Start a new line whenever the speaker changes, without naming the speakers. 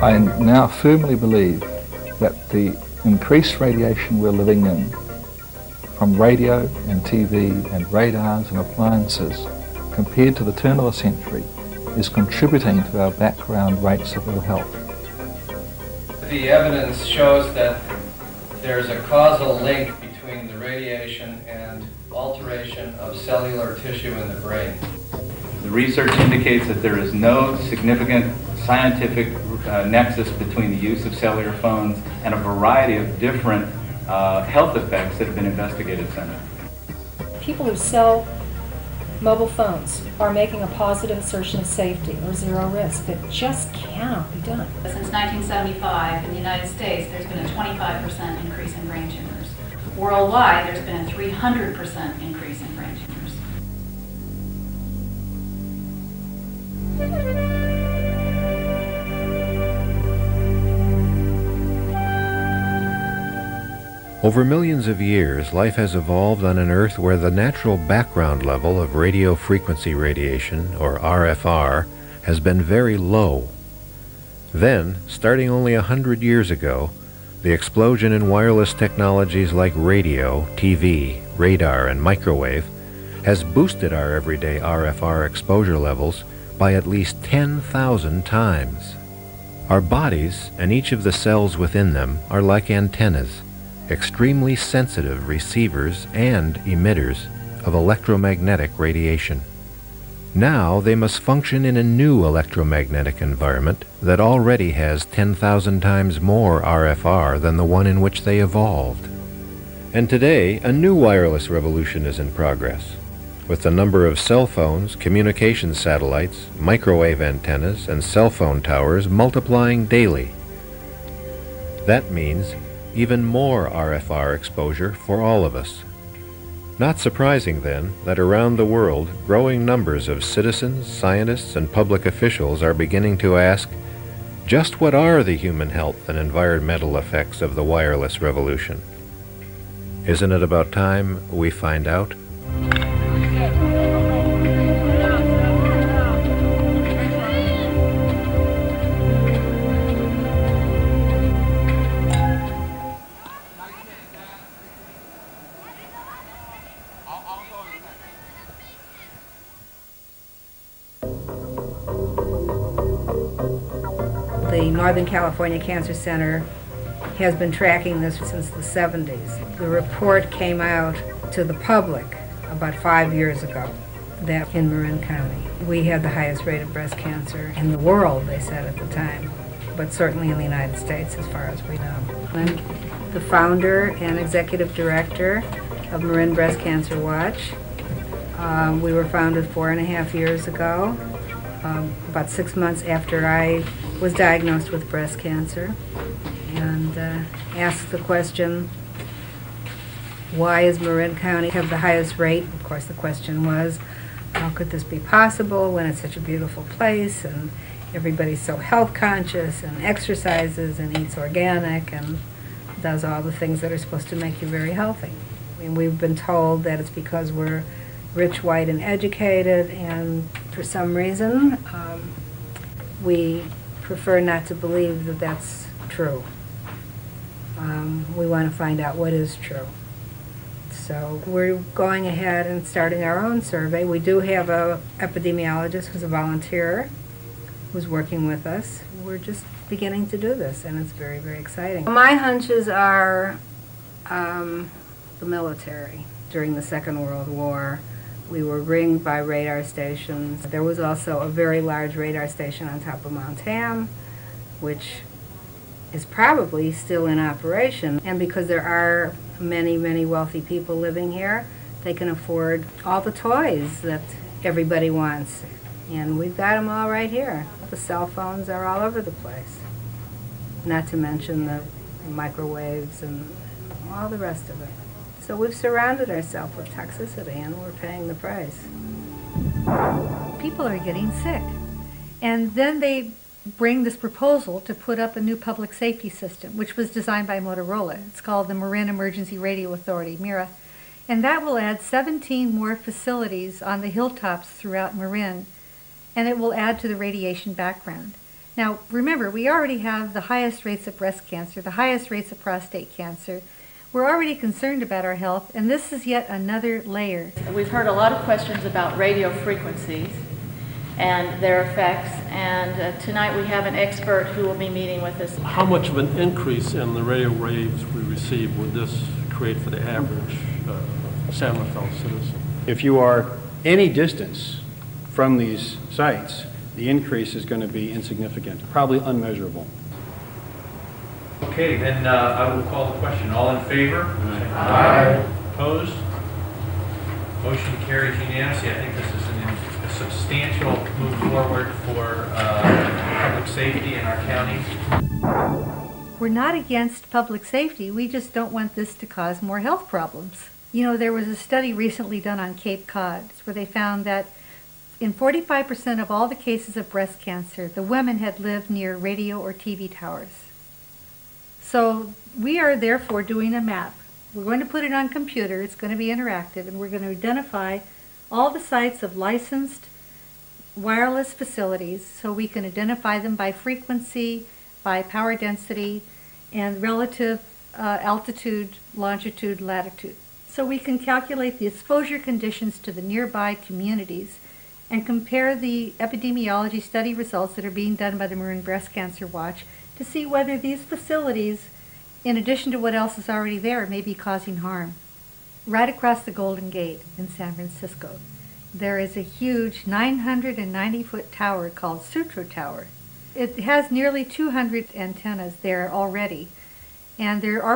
I now firmly believe that the increased radiation we're living in from radio and TV and radars and appliances compared to the turn of the century is contributing to our background rates of ill health.
The evidence shows that there's a causal link between the radiation and alteration of cellular tissue in the brain.
The research indicates that there is no significant scientific nexus between the use of cellular phones and a variety of different health effects that have been investigated since.
People who sell mobile phones are making a positive assertion of safety or zero risk. That just cannot be done.
Since 1975 in the United States, there's been a 25% increase in brain tumors. Worldwide, there's been a 300% increase in brain tumors.
Over millions of years, life has evolved on an Earth where the natural background level of radio frequency radiation, or RFR, has been very low. Then, starting only 100 years ago, the explosion in wireless technologies like radio, TV, radar, and microwave has boosted our everyday RFR exposure levels by at least 10,000 times. Our bodies and each of the cells within them are like antennas, extremely sensitive receivers and emitters of electromagnetic radiation. Now they must function in a new electromagnetic environment that already has 10,000 times more RFR than the one in which they evolved. And today, a new wireless revolution is in progress, with the number of cell phones, communication satellites, microwave antennas, and cell phone towers multiplying daily. That means even more RFR exposure for all of us. Not surprising, then, that around the world, growing numbers of citizens, scientists, and public officials are beginning to ask, just what are the human health and environmental effects of the wireless revolution? Isn't it about time we find out?
The Northern California Cancer Center has been tracking this since the 70s. The report came out to the public about 5 years ago that in Marin County we had the highest rate of breast cancer in the world, they said at the time, but certainly in the United States as far as we know. I'm the founder and executive director of Marin Breast Cancer Watch. We were founded 4.5 years ago, about 6 months after I was diagnosed with breast cancer, and asked the question, why does Marin County have the highest rate? Of course, the question was, how could this be possible when it's such a beautiful place and everybody's so health conscious and exercises and eats organic and does all the things that are supposed to make you very healthy? I mean, we've been told that it's because we're rich, white, and educated, and for some reason, we prefer not to believe that that's true. We want to find out what is true. So we're going ahead and starting our own survey. We do have an epidemiologist who's a volunteer who's working with us. We're just beginning to do this, and it's very, very exciting. My hunches are the military. During the Second World War, we were ringed by radar stations. There was also a very large radar station on top of Mount Tam, which is probably still in operation. And because there are many, many wealthy people living here, they can afford all the toys that everybody wants. And we've got them all right here. The cell phones are all over the place. Not to mention the microwaves and all the rest of it. So we've surrounded ourselves with toxicity, and we're paying the price.
People are getting sick. And then they bring this proposal to put up a new public safety system, which was designed by Motorola. It's called the Marin Emergency Radio Authority, MIRA. And that will add 17 more facilities on the hilltops throughout Marin, and it will add to the radiation background. Now, remember, we already have the highest rates of breast cancer, the highest rates of prostate cancer. We're already concerned about our health, and this is yet another layer.
We've heard a lot of questions about radio frequencies and their effects, and tonight we have an expert who will be meeting with us.
How much of an increase in the radio waves we receive would this create for the average San Rafael citizen?
If you are any distance from these sites, the increase is going to be insignificant, probably unmeasurable.
Okay, then I will call the question. All in favor? Aye. Opposed? Motion carries unanimously. I think this is a substantial move forward for public safety in our county.
We're not against public safety, we just don't want this to cause more health problems. You know, there was a study recently done on Cape Cod where they found that in 45% of all the cases of breast cancer, the women had lived near radio or TV towers. So we are therefore doing a map. We're going to put it on computer, it's going to be interactive, and we're going to identify all the sites of licensed wireless facilities so we can identify them by frequency, by power density, and relative altitude, longitude, latitude. So we can calculate the exposure conditions to the nearby communities and compare the epidemiology study results that are being done by the Marin Breast Cancer Watch to see whether these facilities, in addition to what else is already there, may be causing harm. Right across the Golden Gate in San Francisco, there is a huge 990-foot tower called Sutro Tower. It has nearly 200 antennas there already, and there are